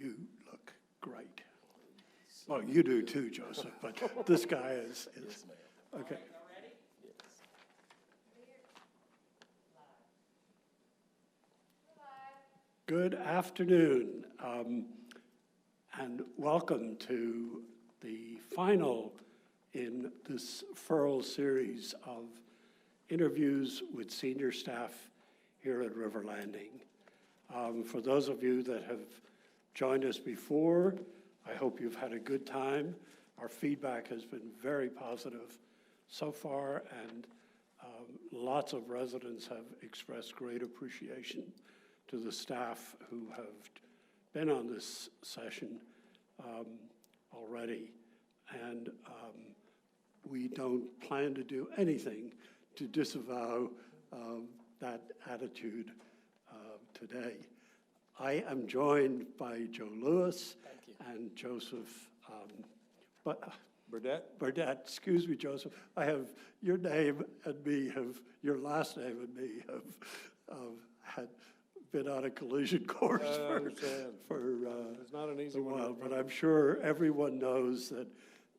You look great. Well, you do too, Joseph, but this guy is Yes, ma'am. okay. Yes. Good afternoon, and welcome to the final in this Furl series of interviews with senior staff here at River Landing. For those of you that have joined us before, I hope you've had a good time. Our feedback has been very positive so far, and lots of residents have expressed great appreciation to the staff who have been on this session already. And we don't plan to do anything to disavow that attitude today. I am joined by Joe Lewis and Joseph Burdett. Excuse me, Joseph. I have your name and me have, your last name and me have had been on a collision course for it's not an easy a while, but I'm sure everyone knows that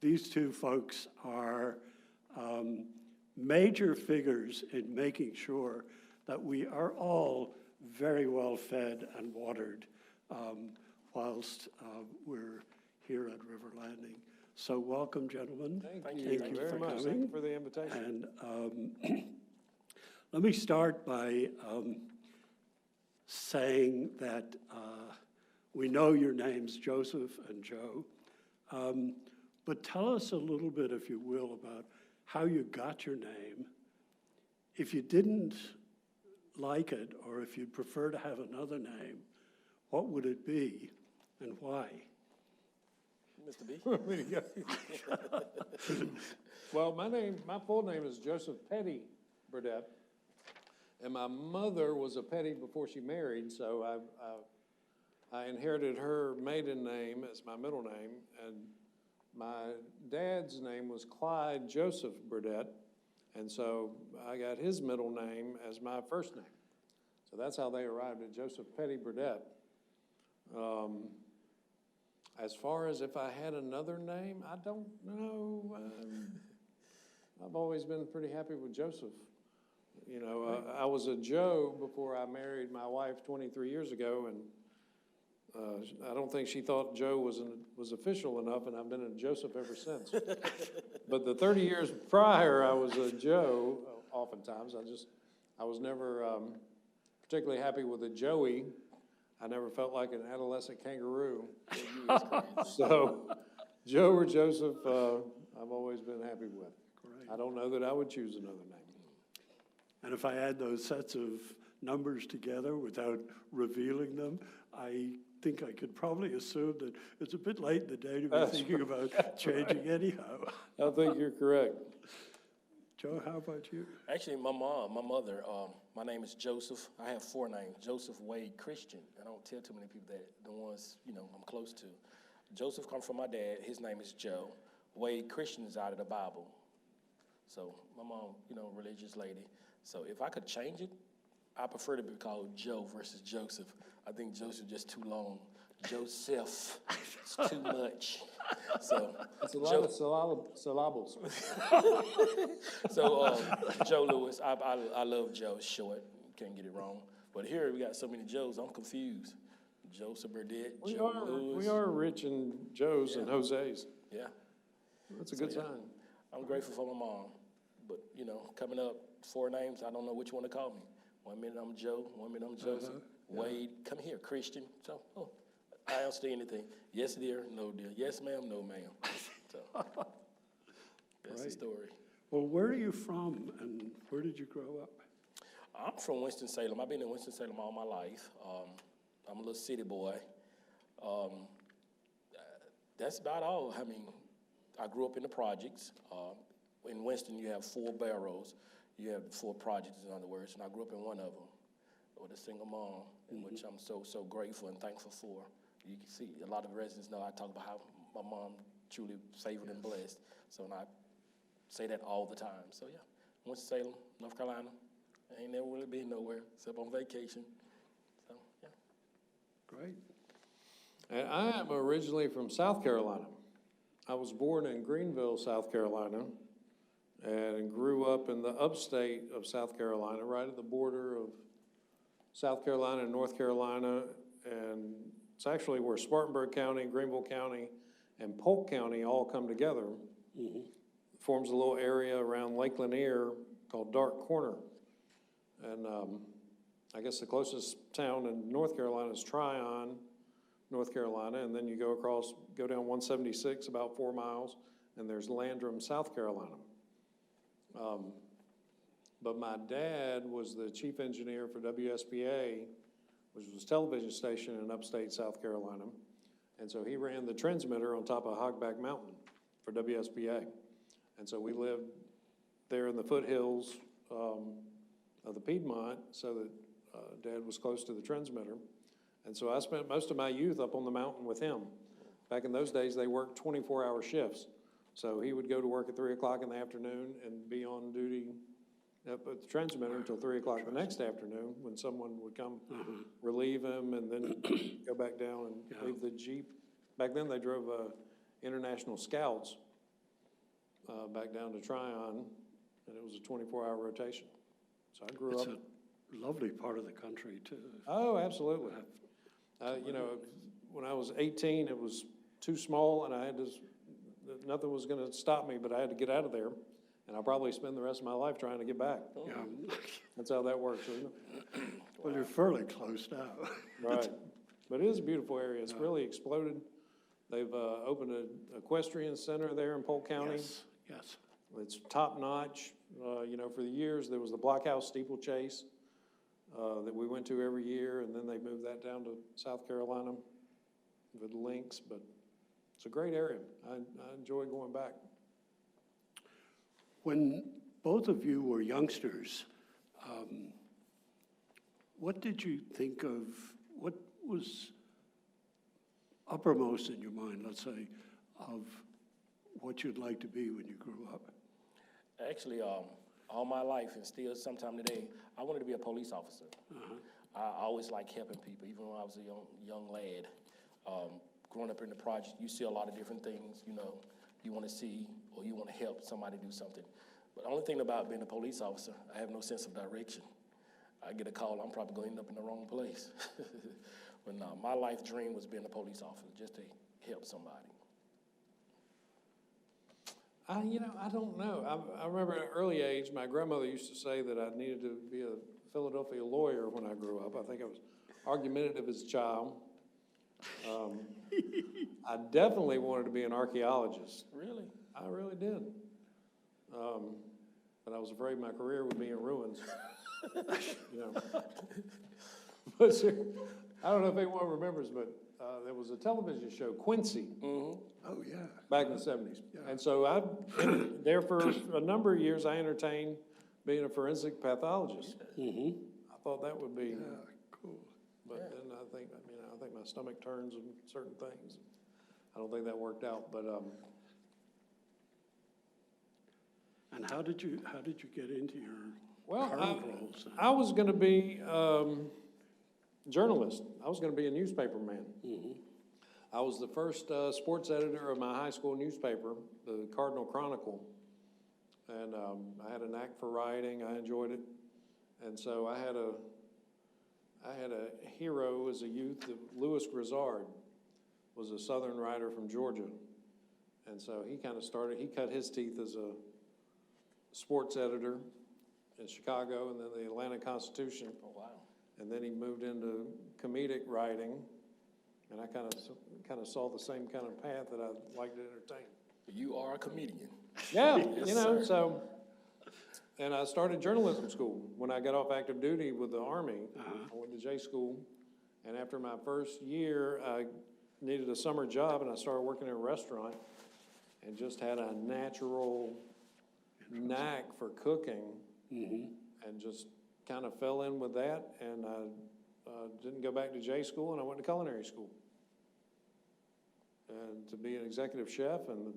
these two folks are major figures in making sure that we are all very well fed and watered whilst we're here at River Landing. So welcome, gentlemen. Thank you very much. Thank you for the invitation. And let me start by saying that we know your names, Joseph and Joe, but tell us a little bit, if you will, about how you got your name. If you didn't like it, or if you'd prefer to have another name, what would it be and why? Mr. B? Well, my full name is Joseph Petty Burdett, and my mother was a Petty before she married, so I inherited her maiden name as my middle name, and my dad's name was Clyde Joseph Burdett, and so I got his middle name as my first name. So that's how they arrived at Joseph Petty Burdett. As far as if I had another name, I don't know. I've always been pretty happy with Joseph. You know, I was a Joe before I married my wife 23 years ago, and I don't think she thought Joe was official enough, and I've been a Joseph ever since. But the 30 years prior, I was a Joe. Oftentimes, I was never particularly happy with a Joey. I never felt like an adolescent kangaroo. So, Joe or Joseph, I've always been happy with. Great. I don't know that I would choose another name. And if I add those sets of numbers together without revealing them, I think I could probably assume that it's a bit late in the day to be thinking about changing anyhow. I think you're correct. Joe, how about you? Actually, my mother, my name is Joseph. I have 4 names, Joseph Wade Christian. I don't tell too many people that, the ones, I'm close to. Joseph comes from my dad. His name is Joe. Wade Christian is out of the Bible. So my mom, religious lady. So if I could change it, I prefer to be called Joe versus Joseph. I think Joseph just too long. Joseph, it's too much. So It's a lot of syllables. So Joe Lewis, I love Joe. It's short, can't get it wrong. But here we got so many Joes, I'm confused. Joseph Burdett, Joe Lewis. We are rich in Joes and Jose's. Yeah. That's a good sign. I'm grateful for my mom. But, coming up, 4 names, I don't know which one to call me. 1 minute I'm Joe, 1 minute I'm Joseph. Wade, come here, Christian. So, I answer anything. Yes, dear, no, dear. Yes, ma'am, no, ma'am. So, that's the story. Well, where are you from and where did you grow up? I'm from Winston-Salem. I've been in Winston-Salem all my life. I'm a little city boy. That's about all. I mean, I grew up in the projects. In Winston, you have 4 boroughs. You have 4 projects, in other words, and I grew up in one of them with a single mom, in which I'm so grateful and thankful for. You can see a lot of residents know I talk about how my mom truly favored and blessed. So and I say that all the time. So yeah, Winston-Salem, North Carolina. I ain't never really been nowhere except on vacation. So yeah. Great. And I am originally from South Carolina. I was born in Greenville, South Carolina, and grew up in the upstate of South Carolina, right at the border of South Carolina and North Carolina. And it's actually where Spartanburg County, Greenville County, and Polk County all come together. Forms a little area around Lake Lanier called Dark Corner. And I guess the closest town in North Carolina is Tryon, North Carolina, and then you go down 176 about 4 miles, and there's Landrum, South Carolina. But my dad was the chief engineer for WSPA, which was a television station in upstate South Carolina. And so he ran the transmitter on top of Hogback Mountain for WSPA. And so we lived there in the foothills of the Piedmont so that Dad was close to the transmitter. And so I spent most of my youth up on the mountain with him. Back in those days, they worked 24-hour shifts. So he would go to work at 3 o'clock in the afternoon and be on duty up at the transmitter until 3 o'clock the next afternoon when someone would come relieve him and then go back down and leave the Jeep. Back then, they drove International Scouts back down to Tryon, and it was a 24-hour rotation. So I grew up. It's a lovely part of the country, too. Oh, absolutely. You know, when I was 18, it was too small, and I had to, nothing was going to stop me, but I had to get out of there, and I'll probably spend the rest of my life trying to get back. Yeah. That's how that works, isn't it? Well, you're fairly close now. Right. But it is a beautiful area. It's really exploded. They've opened an equestrian center there in Polk County. Yes, yes. It's top-notch. You know, for the years, there was the Blockhouse Steeplechase that we went to every year, and then they moved that down to South Carolina with links, but it's a great area. I enjoy going back. When both of you were youngsters, what did you think of, what was uppermost in your mind, let's say, of what you'd like to be when you grew up? Actually, all my life and still sometime today, I wanted to be a police officer. I always liked helping people, even when I was a young lad. Growing up in the project, you see a lot of different things, you know, you want to see or you want to help somebody do something. But the only thing about being a police officer, I have no sense of direction. I get a call, I'm probably going to end up in the wrong place. But no, my life dream was being a police officer, just to help somebody. You know, I don't know. I remember at an early age, my grandmother used to say that I needed to be a Philadelphia lawyer when I grew up. I think I was argumentative as a child. I definitely wanted to be an archaeologist. Really? I really did. But I was afraid my career would be in ruins. You know. But I don't know if anyone remembers, but there was a television show, Quincy. Oh, yeah. Back in the 70s. Yeah. And so there for a number of years, I entertained being a forensic pathologist. I thought that would be, Cool. but then I think my stomach turns and certain things. I don't think that worked out, but And how did you get into your current roles? I was going to be a journalist. I was going to be a newspaper man. I was the first sports editor of my high school newspaper, the Cardinal Chronicle, and I had a knack for writing. I enjoyed it, and so I had a hero as a youth. Louis Grizzard was a Southern writer from Georgia, and so he kind of started. He cut his teeth as a sports editor in Chicago, and then the Atlanta Constitution. Oh, wow. And then he moved into comedic writing, and I kind of saw the same kind of path that I liked to entertain. You are a comedian. Yeah, Yes, you know, sir. so, and I started journalism school. When I got off active duty with the Army, I went to J school, and after my first year, I needed a summer job, and I started working in a restaurant, and just had a natural knack for cooking, and just kind of fell in with that, and I didn't go back to J school, and I went to culinary school. And to be an executive chef, and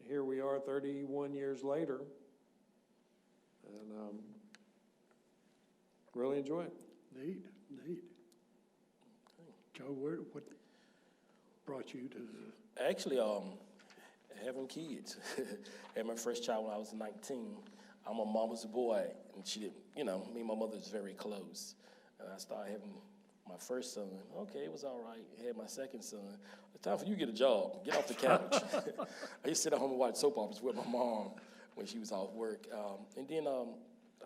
here we are 31 years later, and really enjoy it. Neat. Joe, what? brought you to? Actually, having kids. Had my first child when I was 19. I'm a mama's boy, and she didn't, me and my mother is very close. And I started having my first son. Okay, it was all right. Had my second son. It's time for you to get a job. Get off the couch. I used to sit at home and watch soap operas with my mom when she was off work. And then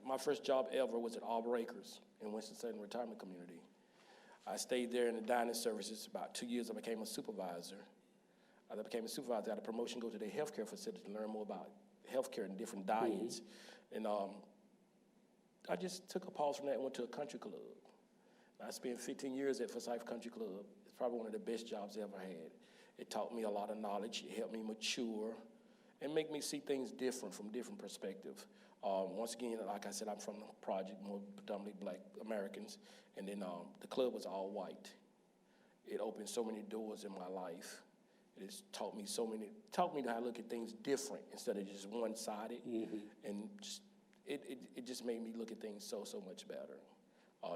my first job ever was at Arbor Acres in Winston-Salem Retirement Community. I stayed there in the dining services. About 2 years, I became a supervisor. I became a supervisor. I got a promotion, go to the healthcare facility to learn more about healthcare and different diets. And I just took a pause from that and went to a country club. I spent 15 years at Forsyth Country Club. It's probably one of the best jobs I ever had. It taught me a lot of knowledge. It helped me mature and make me see things different from different perspectives. Once again, like I said, I'm from the project, more predominantly Black Americans, and then the club was all white. It opened so many doors in my life. It has taught me how to look at things different instead of just one-sided, and it just made me look at things so much better.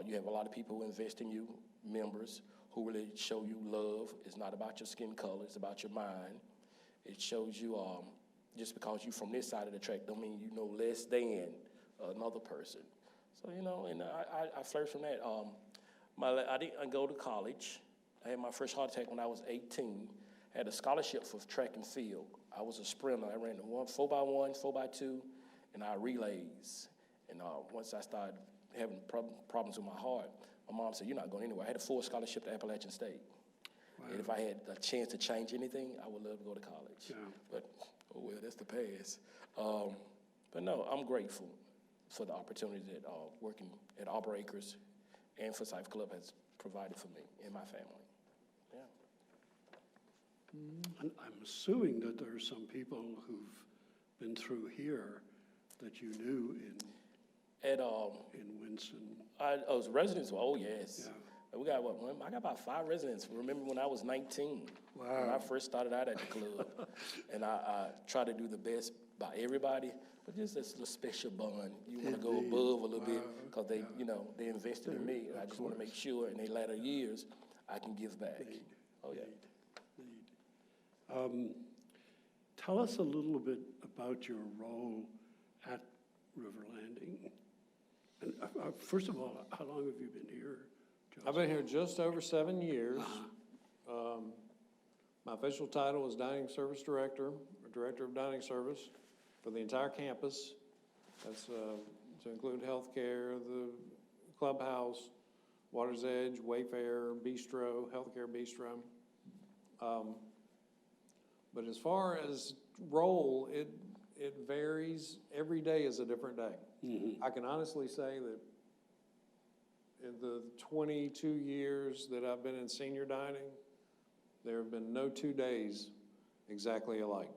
You have a lot of people who invest in you, members, who really show you love. It's not about your skin color, it's about your mind. It shows you just because you're from this side of the track don't mean you know less than another person. So, and I flourished from that. I didn't go to college. I had my first heart attack when I was 18. I had a scholarship for track and field. I was a sprinter. I ran the 4x1, 4x2, and I relays. And once I started having problems with my heart, my mom said, "You're not going anywhere." I had a full scholarship to Appalachian State. Wow. And if I had a chance to change anything, I would love to go to college. Yeah. But, oh well, that's the past. But no, I'm grateful for the opportunity that working at Arbor Acres and Forsyth Club has provided for me and my family. Yeah. And I'm assuming that there are some people who've been through here that you knew in Winston. As residents, oh yes. Yeah. We got I got about 5 residents. Remember when I was 19? Wow. When I first started out at the club, and I try to do the best by everybody, but just this little special bond. You want to go above a little bit because they, they invested in me. And I just want to make sure in their latter years I can give back. Oh yeah. Tell us a little bit about your role at River Landing. And first of all, how long have you been here, Joseph? I've been here just over 7 years. My official title is Dining Service Director, or Director of Dining Service for the entire campus. That's to include healthcare, the clubhouse, Water's Edge, Wayfair, Bistro, healthcare bistro. But as far as role, it varies. Every day is a different day. I can honestly say that in the 22 years that I've been in senior dining, there have been no 2 days exactly alike.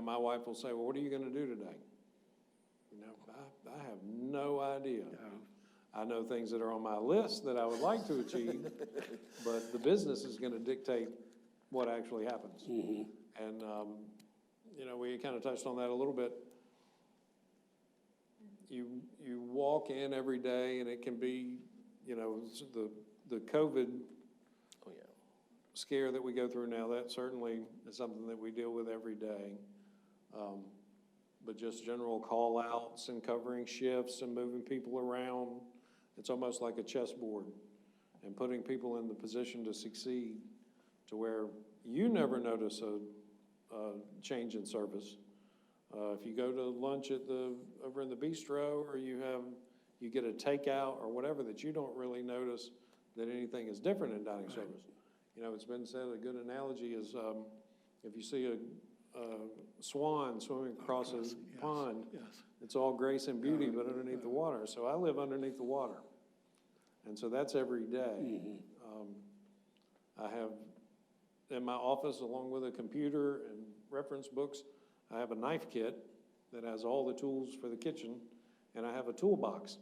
My wife will say, "Well, what are you going to do today?" I have no idea. I know things that are on my list that I would like to achieve, but the business is going to dictate what actually happens. And, we kind of touched on that a little bit. You walk in every day, and it can be, the COVID scare that we go through now, that certainly is something that we deal with every day. But just general call-outs and covering shifts and moving people around, it's almost like a chessboard and putting people in the position to succeed to where you never notice a change in service. If you go to lunch over in the bistro, or you get a takeout or whatever, that you don't really notice that anything is different in dining service. It's been said, a good analogy is if you see a swan swimming across a pond, it's all grace and beauty, but underneath the water. So I live underneath the water. And so that's every day. I have in my office, along with a computer and reference books, I have a knife kit that has all the tools for the kitchen, and I have a toolbox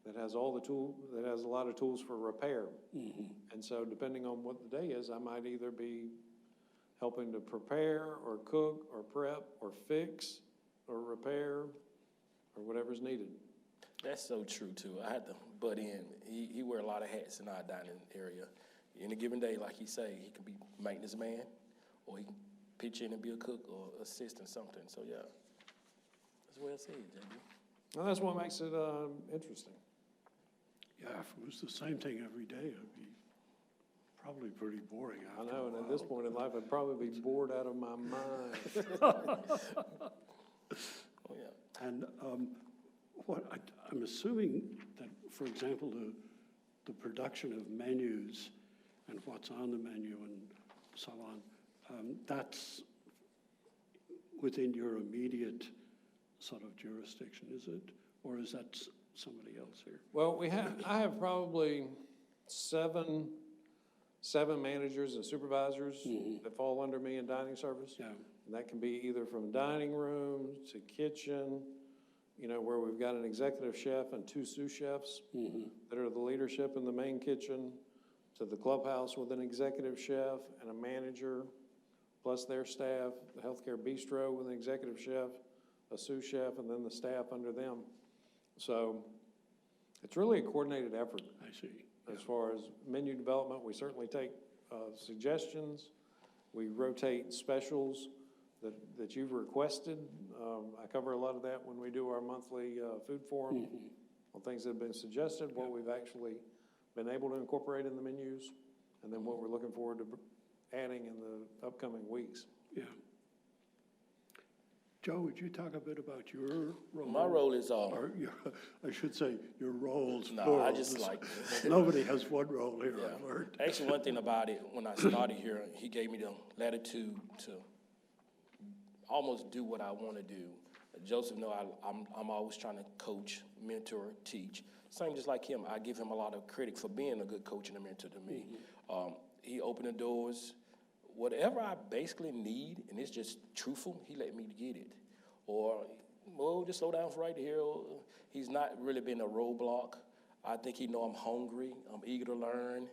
that has a lot of tools for repair. And so depending on what the day is, I might either be helping to prepare or cook or prep or fix or repair or whatever's needed. That's so true too. I had to butt in. He wear a lot of hats in our dining area. Any given day, like he say, he can be maintenance man, or he can pitch in and be a cook or assist in something. So yeah, that's well said, JB. Well, that's what makes it interesting. Yeah, if it was the same thing every day, it'd be probably pretty boring I after know, a and at while. this point in life, I'd probably be bored out of my mind. Oh yeah. And I'm assuming that, for example, the production of menus and what's on the menu and so on, that's within your immediate sort of jurisdiction, is it? Or is that somebody else here? Well, I have probably seven managers and supervisors that fall under me in dining service. Yeah, And that can be either from dining room to kitchen, where we've got an executive chef and 2 sous chefs that are the leadership in the main kitchen, to the clubhouse with an executive chef and a manager, plus their staff, the healthcare bistro with an executive chef, a sous chef, and then the staff under them. So it's really a coordinated effort. I see. As far as menu development, we certainly take suggestions. We rotate specials that you've requested. I cover a lot of that when we do our monthly food forum on things that have been suggested, what we've actually been able to incorporate in the menus, and then what we're looking forward to adding in the upcoming weeks. Yeah. Joe, would you talk a bit about your role? My role is Or I should say your roles. No, plural. I just like Nobody has one role here, yeah. I've learned. Actually, one thing about it, when I started here, he gave me the latitude to almost do what I want to do. Joseph, I'm always trying to coach, mentor, teach. Same just like him, I give him a lot of credit for being a good coach and a mentor to me. He opened the doors. Whatever I basically need, and it's just truthful, he let me get it. Or, well, just slow down for right here. He's not really been a roadblock. I think he know I'm hungry, I'm eager to learn.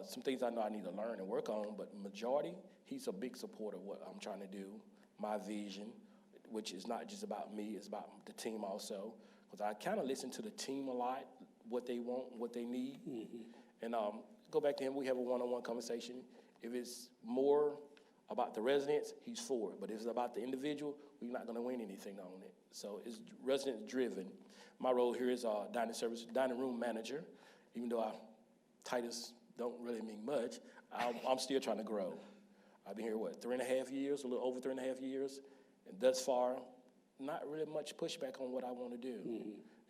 Some things I know I need to learn and work on, but majority, he's a big supporter of what I'm trying to do, my vision, which is not just about me, it's about the team also. Because I kind of listen to the team a lot, what they want, what they need. And go back to him, we have a one-on-one conversation. If it's more about the residents, he's for it. But if it's about the individual, we're not going to win anything on it. So it's resident-driven. My role here is dining room manager. Even though titles don't really mean much, I'm still trying to grow. I've been here, 3.5 years, a little over 3.5 years. And thus far, not really much pushback on what I want to do.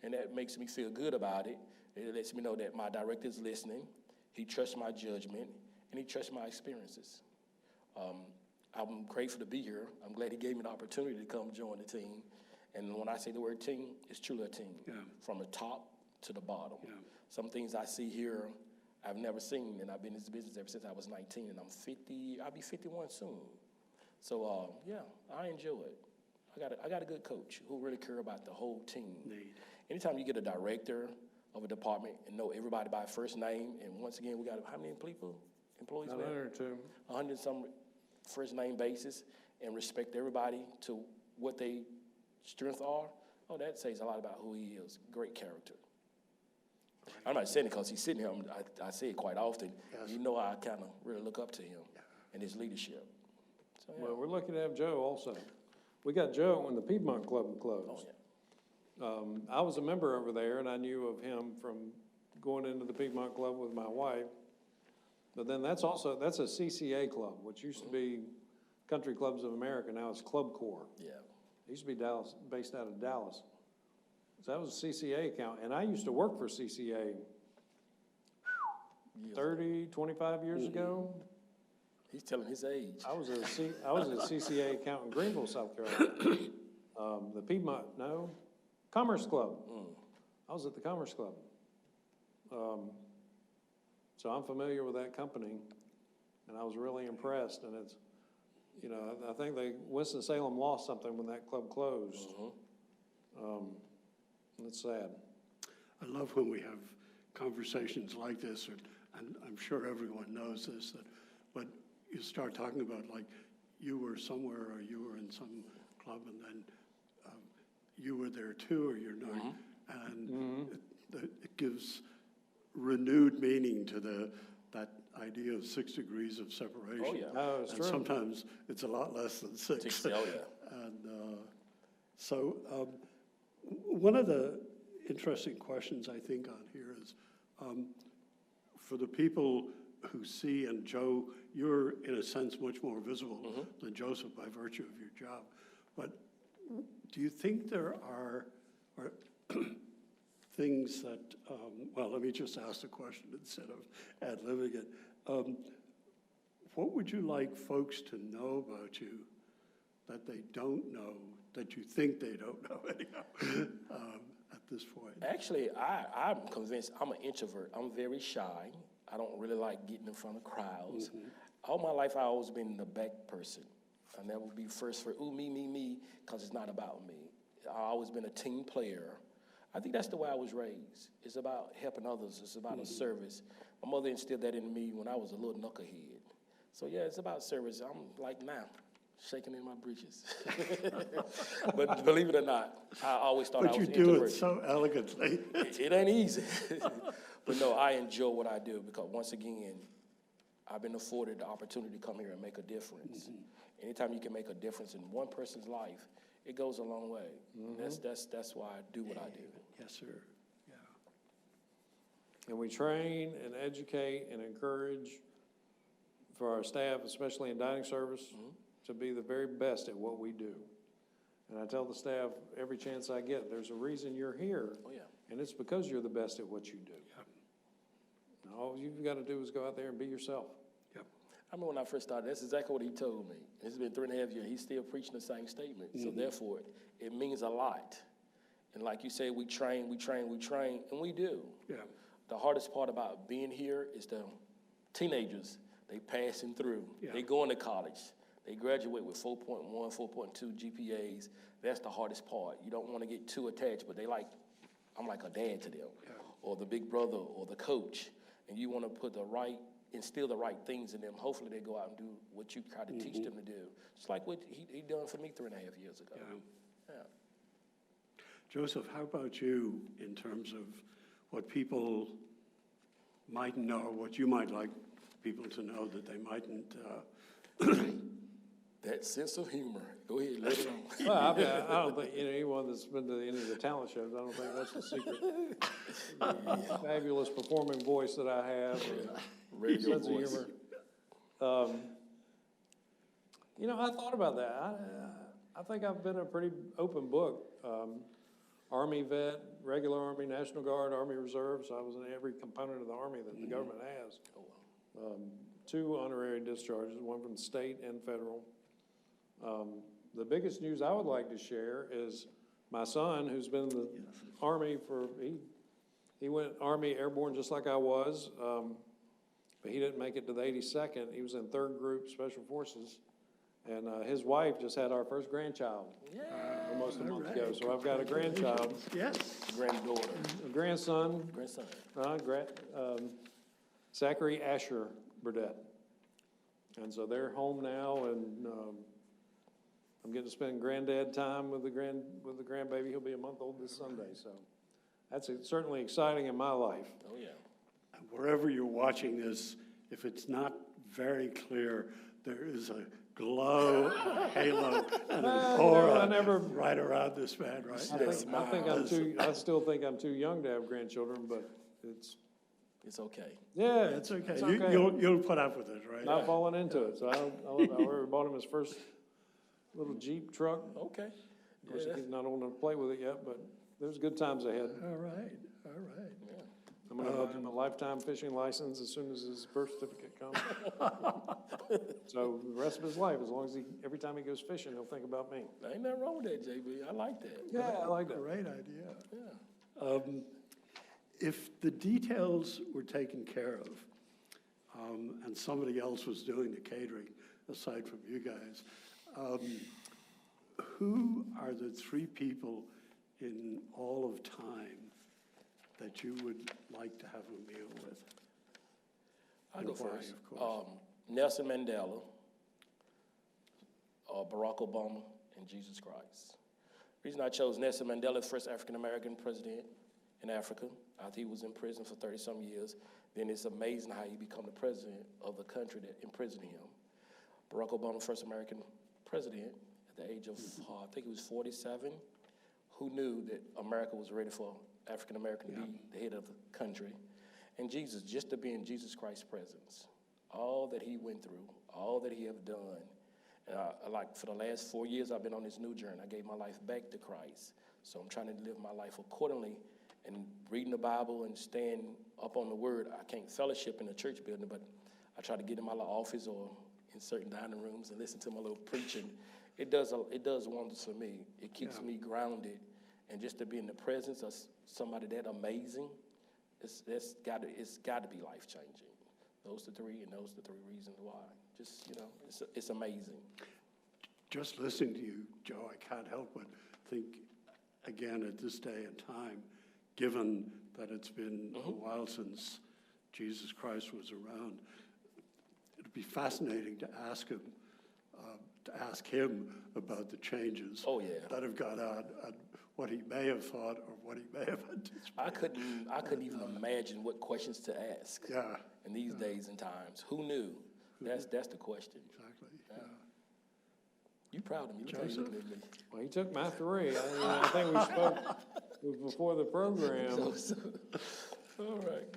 And that makes me feel good about it. It lets me know that my director is listening. He trusts my judgment. And he trusts my experiences. I'm grateful to be here. I'm glad he gave me the opportunity to come join the team. And when I say the word team, it's truly a team, from the top to the bottom. Yeah. Some things I see here I've never seen, and I've been in this business ever since I was 19, and I'm 50. I'll be 51 soon. So yeah, I enjoy it. I got a good coach who really care about the whole team. Anytime you get a director of a department and know everybody by first name, and once again, we got how many employees? 102. 100 some first name basis, and respect everybody to what they strengths are. Oh, that says a lot about who he is. Great character. I'm not saying it because he's sitting here. I say it quite often. Yes. You know, I kind of really look up to him and his leadership. So, yeah. Well, we're lucky to have Joe also. We got Joe when the Piedmont Club closed. Oh, yeah. I was a member over there, and I knew of him from going into the Piedmont Club with my wife. But then that's a CCA club, which used to be Country Clubs of America. Now it's Club Corps. Yeah. It used to be based out of Dallas. So that was a CCA account. And I used to work for CCA 25 years ago. He's telling his age. I was a CCA account in Greenville, South Carolina. The Piedmont, Commerce Club. I was at the Commerce Club. So I'm familiar with that company, and I was really impressed. And it's, I think Winston-Salem lost something when that club closed. It's sad. I love when we have conversations like this, and I'm sure everyone knows this, but you start talking about, like, you were somewhere or you were in some club, and then you were there too, or you're not. And it gives renewed meaning to that idea of 6 degrees of separation. Oh, yeah. No, it's And true. sometimes it's a lot less than 6. Oh, yeah. And so one of the interesting questions I think on here is, for the people who see, and Joe, you're in a sense much more visible than Joseph by virtue of your job, but do you think there are things that, well, let me just ask the question instead of ad-libbing it. What would you like folks to know about you that they don't know, that you think they don't know anyhow, at this point? Actually, I'm convinced I'm an introvert. I'm very shy. I don't really like getting in front of crowds. All my life, I've always been the back person. I never be first for, ooh, me, because it's not about me. I've always been a team player. I think that's the way I was raised. It's about helping others. It's about a service. My mother instilled that in me when I was a little knucklehead. So, yeah, it's about service. I'm like now, shaking in my breeches. But believe it or not, I always thought I was But you do it so elegantly. It ain't easy. But no, I enjoy what I do because, once again, I've been afforded the opportunity to come here and make a difference. Anytime you can make a difference in one person's life, it goes a long way. That's why I do what I do. Yes, sir. Yeah. And we train and educate and encourage for our staff, especially in dining service, to be the very best at what we do. And I tell the staff every chance I get, there's a reason you're here. Oh, yeah. And it's because you're the best at what you do. Yep. And all you've got to do is go out there and be yourself. Yep. I remember when I first started, that's exactly what he told me. It's been 3.5 years. He's still preaching the same statement. So therefore, it means a lot. And like you say, we train, and we do. Yeah. The hardest part about being here is the teenagers. They passing through. Yeah. They going to college. They graduate with 4.1, 4.2 GPAs. That's the hardest part. You don't want to get too attached, but I'm like a dad to them, or the big brother, or the coach. And you want to instill the right things in them. Hopefully they go out and do what you try to teach them to do. It's like what he done for me 3.5 years ago. Yeah. Yeah. Joseph, how about you in terms of what people mightn't know, or what you might like people to know that they mightn't? That sense of humor. Go ahead, let it on. Well, I don't think, anyone that's been to any of the talent shows, I don't think that's the secret. The fabulous performing voice that I have, Radio sense voice. of humor. I thought about that. I think I've been a pretty open book. Army vet, regular Army, National Guard, Army Reserves. I was in every component of the Army that the government has. 2 honorary discharges, one from state and federal. The biggest news I would like to share is my son, who's been in the Army he went Army Airborne just like I was, but he didn't make it to the 82nd. He was in 3rd Group Special Forces, and his wife just had our first grandchild almost a month ago. So I've got a grandchild, Yes. Granddaughter. a grandson, Grandson. Zachary Asher Burdett. And so they're home now, and I'm getting to spend granddad time with the grandbaby. He'll be a month old this Sunday, so that's certainly exciting in my life. Oh, yeah. And wherever you're watching this, if it's not very clear, there is a glow, a halo, and an aura right around this man, right? I still think I'm too young to have grandchildren, but It's okay. yeah, It's okay. It's You'll put up with it, right? Not falling into it. So I already bought him his first little Jeep truck. Okay. Of course, he's not old enough to play with it yet, but there's good times ahead. All right, all right. I'm going to buy him a lifetime fishing license as soon as his birth certificate comes. So the rest of his life, as long as every time he goes fishing, he'll think about me. Ain't nothing wrong with that, JB. I like that. Yeah, I like that. Great idea. Yeah. If the details were taken care of, and somebody else was doing the catering aside from you guys, who are the 3 people in all of time that you would like to have a meal with? I'll go And why, first. of course. Nelson Mandela, Barack Obama, and Jesus Christ. The reason I chose Nelson Mandela, first African-American president in Africa, after he was in prison for 30-some years. then it's amazing how he become the president of the country that imprisoned him. Barack Obama, first American president at the age of, I think he was 47, who knew that America was ready for African American to be the head of the country. And Jesus, just to be in Jesus Christ's presence, all that he went through, all that he have done. And like for the last 4 years, I've been on this new journey. I gave my life back to Christ. So I'm trying to live my life accordingly and reading the Bible and staying up on the word. I can't fellowship in the church building, but I try to get in my little office or in certain dining rooms and listen to my little preaching. It does wonders for me. It keeps me grounded. And just to be in the presence of somebody that amazing, it's got to be life-changing. Those are the three reasons why. Just, it's amazing. Just listening to you, Joe, I can't help but think, again, at this day and time, given that it's been a while since Jesus Christ was around, it'd be fascinating to ask him about the changes that have gone on, and what he may have thought or what he may have anticipated. I couldn't even imagine what questions to ask. In these days and times, who knew? That's the question. Exactly. You proud of me? Joseph? Well, he took my three. I think we spoke before the program. All right.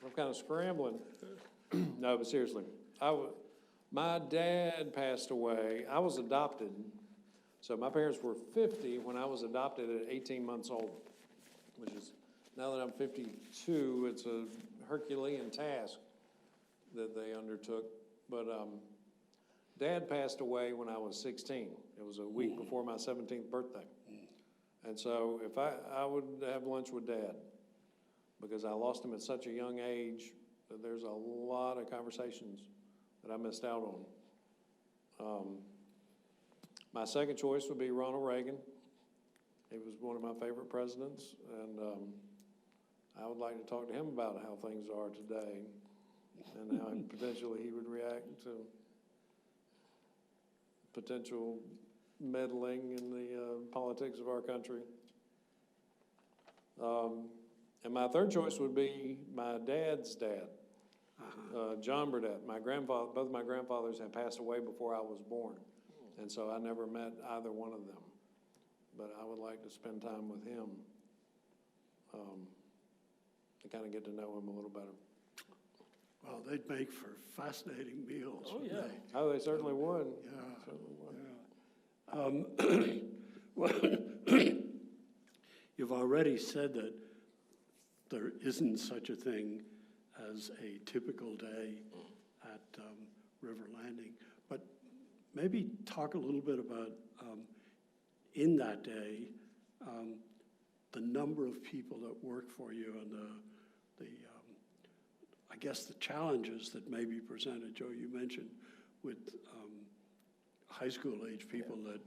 I'm kind of scrambling. No, but seriously, my dad passed away. I was adopted. So my parents were 50 when I was adopted at 18 months old, which is, now that I'm 52, it's a Herculean task that they undertook. But Dad passed away when I was 16. It was a week before my 17th birthday. And so if I would have lunch with Dad, because I lost him at such a young age, that there's a lot of conversations that I missed out on. My second choice would be Ronald Reagan. He was one of my favorite presidents, and I would like to talk to him about how things are today and how potentially he would react to potential meddling in the politics of our country. And my third choice would be my dad's dad, John Burdett. My grandfather, both my grandfathers had passed away before I was born, and so I never met either one of them. But I would like to spend time with him to kind of get to know him a little better. Well, they'd make for fascinating meals. Oh, yeah. Oh, they certainly would. Certainly would. Well, you've already said that there isn't such a thing as a typical day at River Landing, but maybe talk a little bit about, in that day, the number of people that work for you and the I guess the challenges that may be presented. Joe, you mentioned with high school age people that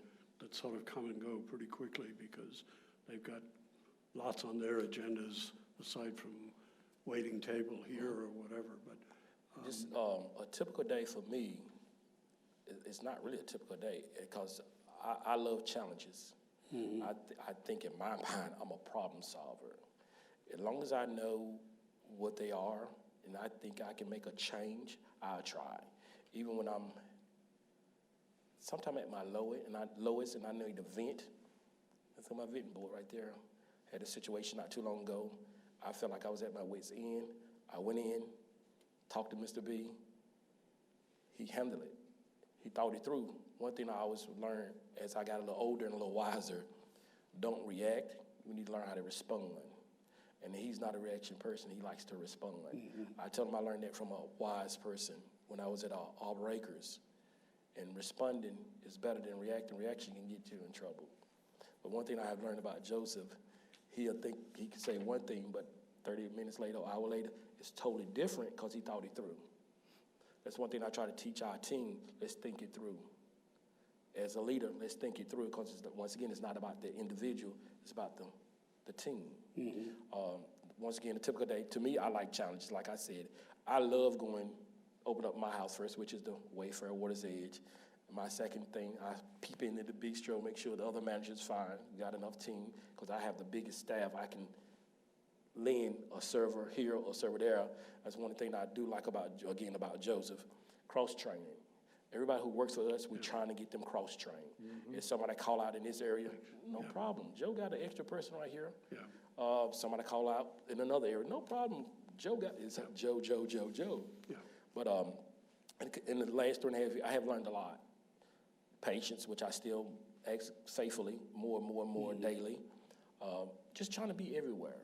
sort of come and go pretty quickly because they've got lots on their agendas aside from waiting table here or whatever. But just a typical day for me, it's not really a typical day because I love challenges. I think in my mind, I'm a problem solver. As long as I know what they are and I think I can make a change, I'll try. Even when I'm sometimes at my lowest and I need to vent. That's on my venting board right there. Had a situation not too long ago. I felt like I was at my wit's end. I went in, talked to Mr. B. He handled it. He thought it through. One thing I always learned as I got a little older and a little wiser, don't react. We need to learn how to respond. And he's not a reaction person. He likes to respond. I tell him I learned that from a wise person when I was at Arbor Acres. And responding is better than reacting. Reaction can get you in trouble. But one thing I have learned about Joseph, he'll think he can say one thing, but 30 minutes later or an hour later, it's totally different because he thought it through. That's one thing I try to teach our team. Let's think it through. As a leader, let's think it through because, once again, it's not about the individual. It's about the team. Once again, a typical day, to me, I like challenges. Like I said, I love open up my house first, which is the Wayfair Water's Edge. My second thing, I peep into the bistro, make sure the other manager's fine, got enough team, because I have the biggest staff. I can lend a server here or a server there. That's one thing that I do like about Joseph, cross-training. Everybody who works for us, we're trying to get them cross-trained. If somebody call out in this area, no problem. Joe got an extra person right here. Yeah. Somebody call out in another area, no problem. Joe got, it's like Joe. Yeah. But in the last 3.5 years, I have learned a lot. Patience, which I still act faithfully more and more daily. Just trying to be everywhere.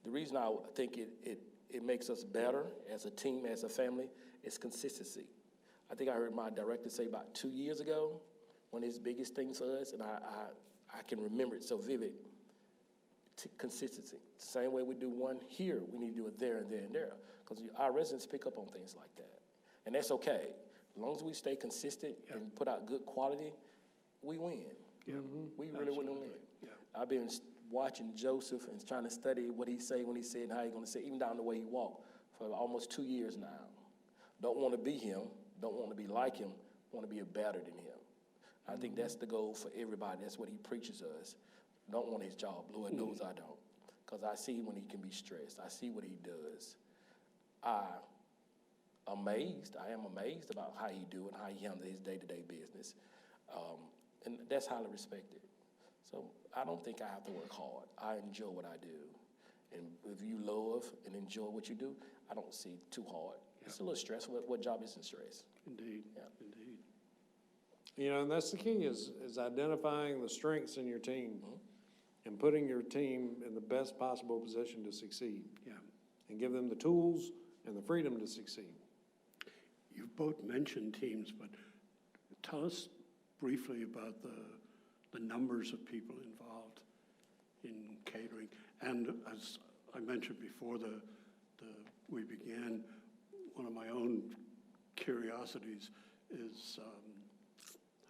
The reason I think it makes us better as a team, as a family, is consistency. I think I heard my director say about 2 years ago, one of his biggest things for us, and I can remember it so vivid, consistency. Same way we do one here, we need to do it there and there and there, because our residents pick up on things like that. And that's okay. As long as we stay consistent and put out good quality, we win. Yeah. We really win. Yeah. I've been watching Joseph and trying to study what he say when he said and how he's going to say, even down the way he walked, for almost 2 years now. Don't want to be him, don't want to be like him, want to be better than him. I think that's the goal for everybody. That's what he preaches us. Don't want his job. Lord knows I don't, because I see when he can be stressed. I see what he does. I am amazed about how he do and how he handles his day-to-day business. And that's highly respected. So I don't think I have to work hard. I enjoy what I do. And if you love and enjoy what you do, I don't see too hard. It's a little stressful. What job isn't stress? Indeed. Yeah. Indeed. You know, and that's the key is identifying the strengths in your team and putting your team in the best possible position to succeed. Yeah. And give them the tools and the freedom to succeed. You've both mentioned teams, but tell us briefly about the numbers of people involved in catering. And as I mentioned before we began, one of my own curiosities is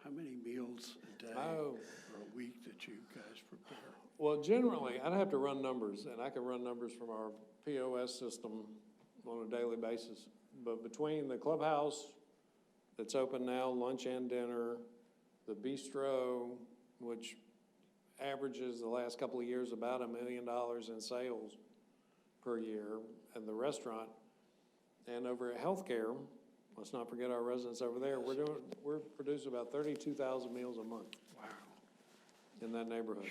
how many meals a day or a week that you guys prepare? Well, generally, I'd have to run numbers, and I can run numbers from our POS system on a daily basis. But between the clubhouse that's open now, lunch and dinner, the bistro, which averages the last couple of years about $1 million in sales per year, and the restaurant, and over at healthcare, let's not forget our residents over there, we're producing about 32,000 meals a month. Wow. In that neighborhood.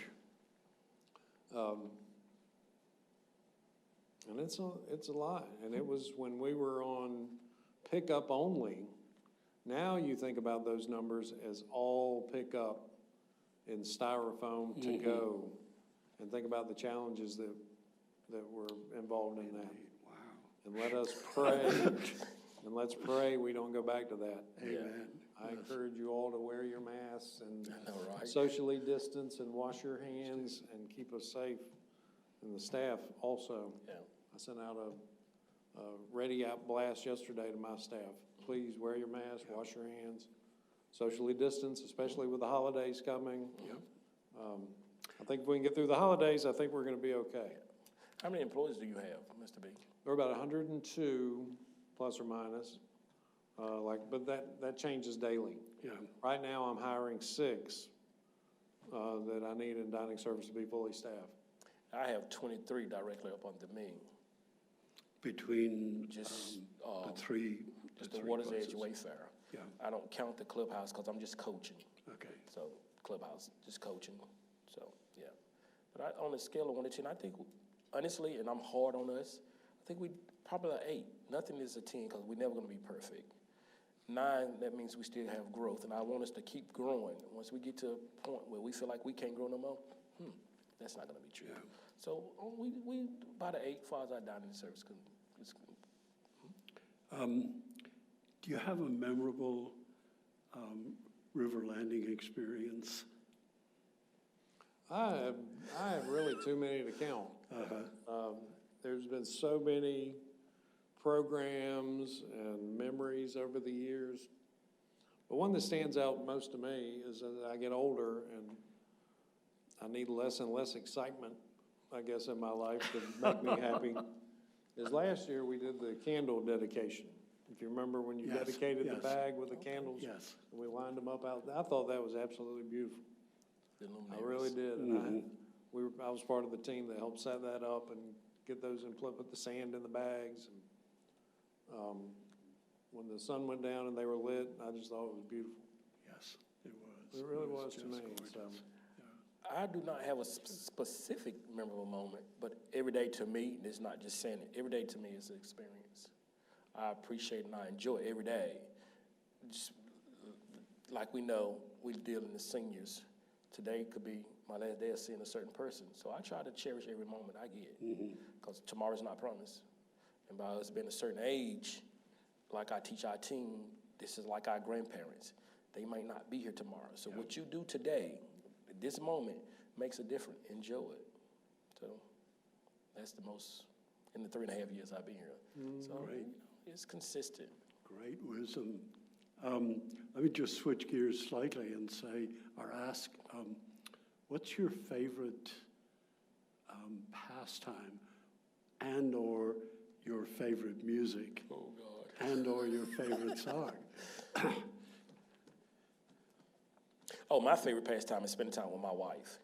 And it's a lot. And it was when we were on pickup only. Now you think about those numbers as all pickup in styrofoam to go, and think about the challenges that were involved in that. Wow. And let us pray, and let's pray we don't go back to that. Amen. I encourage you all to wear your masks and I know, right? socially distance and wash your hands and keep us safe. And the staff also. Yeah. I sent out a ready out blast yesterday to my staff. Please wear your mask, wash your hands, socially distance, especially with the holidays coming. Yep. I think if we can get through the holidays, I think we're going to be okay. How many employees do you have, Mr. B? We're about 102 plus or minus. But that changes daily. Yeah. Right now, I'm hiring 6 that I need in dining service to be fully staffed. I have 23 directly up under me. Between Just the three. Just the three Waters places. Edge Wayfarer. Yeah. I don't count the clubhouse because I'm just coaching. Okay. So clubhouse, just coaching. So yeah. But on a scale of 1 to 10, I think honestly, and I'm hard on us, I think we probably an 8. Nothing is a 10 because we're never going to be perfect. 9, that means we still have growth, and I want us to keep growing. Once we get to a point where we feel like we can't grow no more, that's not going to be true. Yeah. So we about an 8 as far as our dining service. Do you have a memorable river landing experience? I have really too many to count. There's been so many programs and memories over the years. But one that stands out most to me is as I get older and I need less and less excitement, I guess, in my life to make me happy, is last year we did the candle dedication. If you remember when you Yes, dedicated yes. the bag with the candles? Yes. And we lined them up out. I thought that was absolutely beautiful. The I really did. And I was part of the team that helped set that up and get those in, put the sand in the bags. And when the sun went down and they were lit, I just thought it was beautiful. Yes, it was. It really was to just me. gorgeous. So. I do not have a specific memorable moment, but every day to me, and it's not just saying it, every day to me is an experience. I appreciate and I enjoy every day. Just like we know, we're dealing with seniors. Today could be my last day of seeing a certain person. So I try to cherish every moment I get, because tomorrow's not promised. And by us being a certain age, like I teach our team, this is like our grandparents. They might not be here tomorrow. So what you do today, at this moment, makes a difference. Enjoy it. So that's the most, in the 3.5 years I've been here. So Great. It's consistent. Great wisdom. Let me just switch gears slightly and say, or ask, what's your favorite pastime and or your favorite music Oh, God. and or your favorite song? Oh, my favorite pastime is spending time with my wife.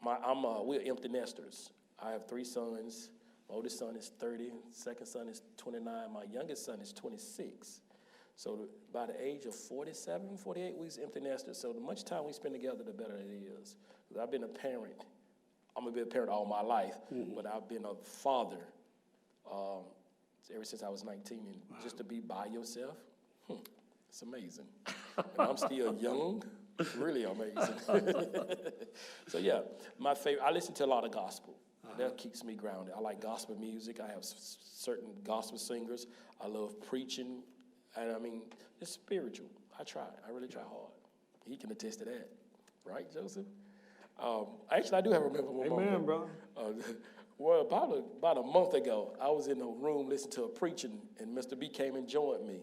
We're empty nesters. I have 3 sons. My oldest son is 30, second son is 29, my youngest son is 26. So by the age of 47, 48, we're empty nesters. So the much time we spend together, the better it is. 'Cause I've been a parent. I'm going to be a parent all my life, but I've been a father ever since I was 19. And just to be by yourself, it's amazing. And I'm still young. Really amazing. So yeah, my favorite, I listen to a lot of gospel. That keeps me grounded. I like gospel music. I have certain gospel singers. I love preaching. And I mean, it's spiritual. I really try hard. He can attest to that. Right, Joseph? Actually, I do have a memorable moment. Amen, brother. Well, about a month ago, I was in a room listening to a preaching, and Mr. B came and joined me.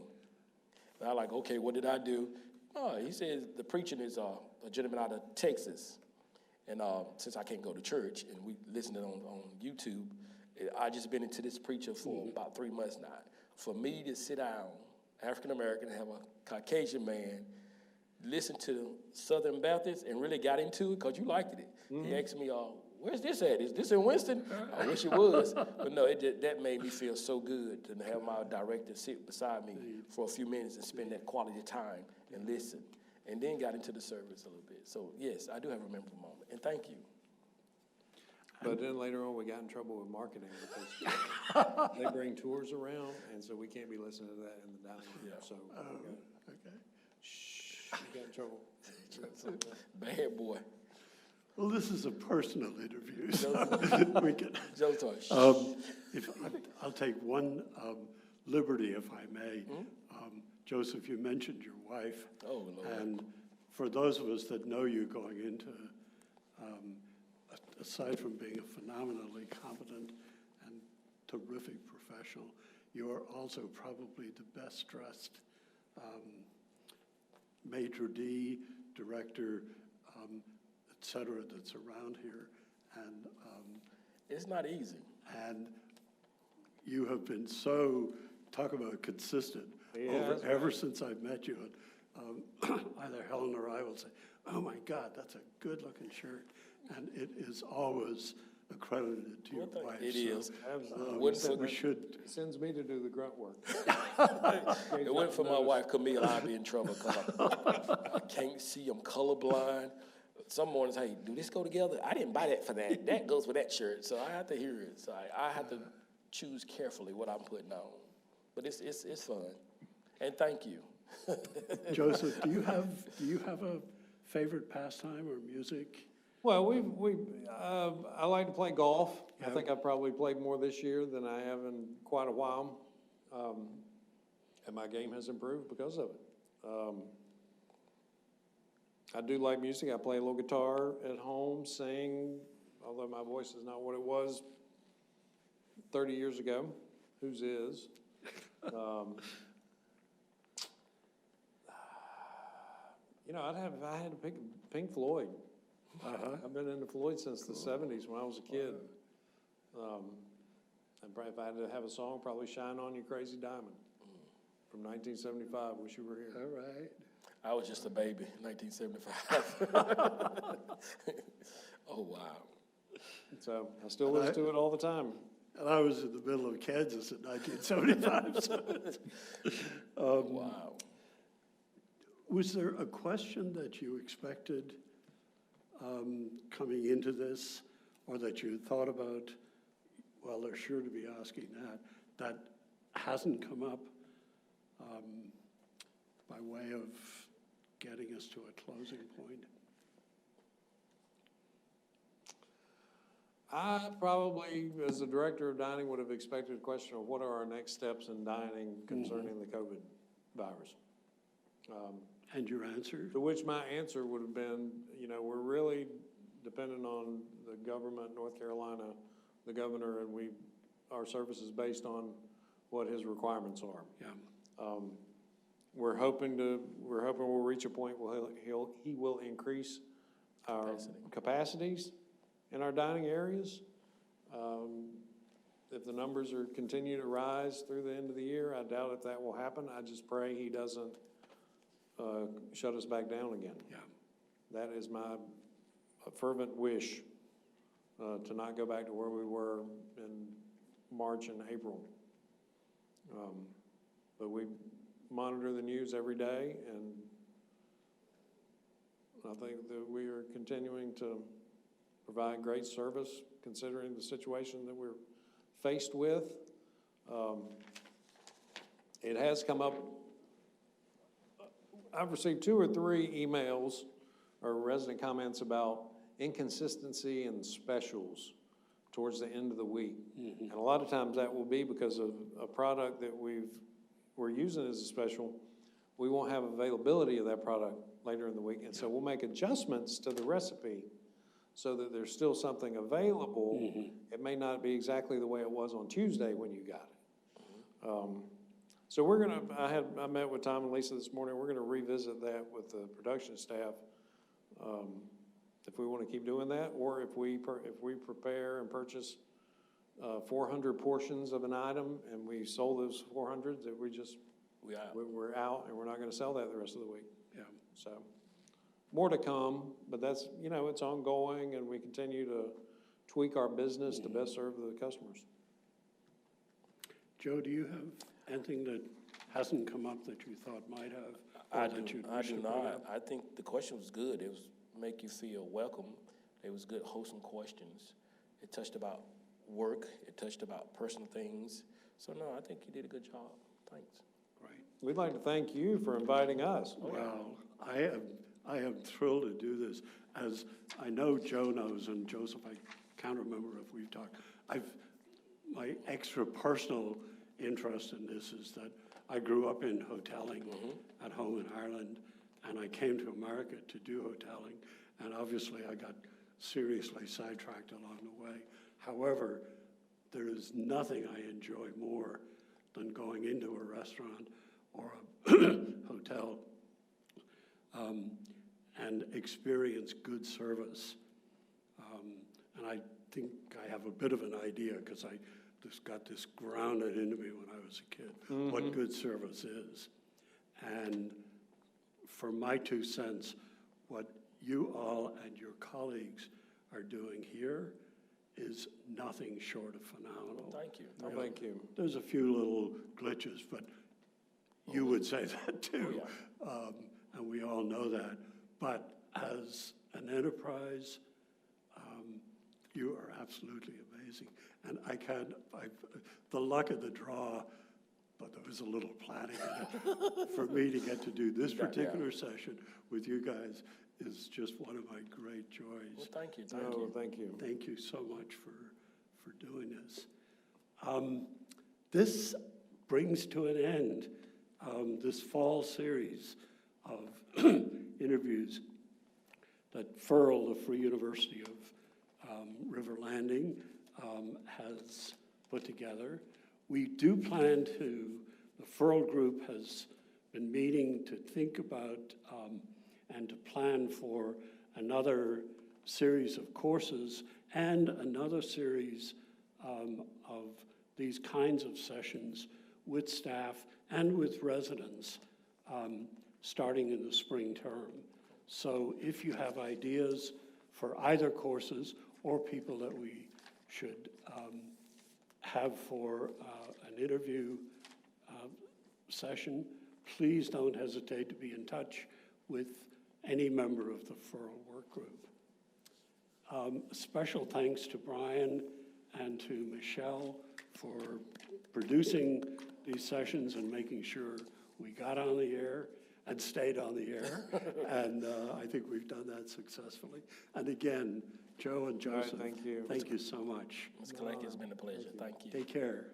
And I like, okay, what did I do? He says the preaching is a gentleman out of Texas. And since I can't go to church and we listen to it on YouTube, I just been into this preacher for about 3 months now. For me to sit down, African American, have a Caucasian man, listen to Southern Baptist and really got into it because you liked it. He asked me, where's this at? Is this in Winston? I wish it was. But no, that made me feel so good to have my director sit beside me for a few minutes and spend that quality time and listen. And then got into the service a little bit. So, yes, I do have a memorable moment. And thank you. But then later on, we got in trouble with marketing because they bring tours around, and so we can't be listening to that in the dining room. Yeah. So Okay. we got in trouble. Bad boy. Well, this is a personal interview, so we can. Joe Tosh. I'll take one liberty, if I may. Joseph, you mentioned your wife. Oh, Lord. And for those of us that know you going into, aside from being a phenomenally competent and terrific professional, you are also probably the best dressed maitre d', director, et cetera, that's around here. And It's not easy. and you have been so, talk about consistent, Yeah, ever since I've met you. Either Helen or I will say, oh my God, that's a good-looking shirt. And it is always accredited to your Well, wife. it So, is. Absolutely. we should, It sends me to do the grunt work. It wasn't for my wife, Camille, I'd be in trouble because I can't see. I'm colorblind. Some mornings, hey, do this go together? I didn't buy that for that. That goes with that shirt. So I have to hear it. So I have to choose carefully what I'm putting on. But it's fun. And thank you. Joseph, do you have a favorite pastime or music? Well, I like to play golf. I Yeah. think I've probably played more this year than I have in quite a while. And my game has improved because of it. I do like music. I play a little guitar at home, sing, although my voice is not what it was 30 years ago. Whose is? I had to pick Pink Floyd. I've been into Floyd since the 70s when I was a kid. And probably if I had to have a song, probably Shine On You Crazy Diamond from 1975. Wish you were here. All right. I was just a baby, 1975. Oh, wow. So I still listen to it all the time. And I was in the middle of Kansas in 1975. Wow. Was there a question that you expected coming into this, or that you thought about? Well, they're sure to be asking that hasn't come up by way of getting us to a closing point? I probably, as the director of dining, would have expected a question of what are our next steps in dining concerning the COVID virus. And your answer? To which my answer would have been, you know, we're really dependent on the government, North Carolina, the governor, and our service is based on what his requirements are. Yeah. We're hoping we'll reach a point where he will increase our capacities in our dining areas. If the numbers continue to rise through the end of the year, I doubt if that will happen. I just pray he doesn't shut us back down again. Yeah. That is my fervent wish, to not go back to where we were in March and April. But we monitor the news every day, and I think that we are continuing to provide great service considering the situation that we're faced with. It has come up. I've received 2 or 3 emails or resident comments about inconsistency in specials towards the end of the week. And a lot of times that will be because of a product that we're using as a special. We won't have availability of that product later in the week. And so we'll make adjustments to the recipe so that there's still something available. It may not be exactly the way it was on Tuesday when you got it. So we're gonna, I met with Tom and Lisa this morning. We're gonna revisit that with the production staff, if we wanna keep doing that, or if we prepare and purchase 400 portions of an item and we sold those 400, that we're out and we're not gonna sell that the rest of the week. Yeah. So more to come, but that's, you know, it's ongoing, and we continue to tweak our business to best serve the customers. Joe, do you have anything that hasn't come up that you thought might have? I do not. I think the question was good. It was make you feel welcome. It was good, wholesome questions. It touched about work. It touched about personal things. So no, I think you did a good job. Thanks. Right. We'd like to thank you for inviting us. Well, I am thrilled to do this. As I know Joe knows, and Joseph, I can't remember if we've talked. My extra personal interest in this is that I grew up in hoteling at home in Ireland, and I came to America to do hoteling, and obviously I got seriously sidetracked along the way. However, there is nothing I enjoy more than going into a restaurant or a hotel and experience good service. And I think I have a bit of an idea because I just got this grounded into me when I was a kid, what good service is. And for my 2 cents, what you all and your colleagues are doing here is nothing short of phenomenal. Well, thank you. Oh, thank you. There's a few little glitches, but you would say that too. Oh, and we all know that. But as an enterprise, you are absolutely amazing. And the luck of the draw, but there was a little planning in it for me to get to do this particular session with you guys is just one of my great joys. Well, thank you. Thank you. Thank you so much for doing this. This brings to an end this fall series of interviews that FURL, the Free University of River Landing, has put together. We do plan the FURL group has been meeting to think about and to plan for another series of courses and another series of these kinds of sessions with staff and with residents starting in the spring term. So if you have ideas for either courses or people that we should have for an interview session, please don't hesitate to be in touch with any member of the Furl Work Group. Special thanks to Brian and to Michelle for producing these sessions and making sure we got on the air and stayed on the air. And I think we've done that successfully. And again, Joe and Joseph, thank you. Thank you so much. Ms. Kalecki, it's been a pleasure. Thank you. Take care.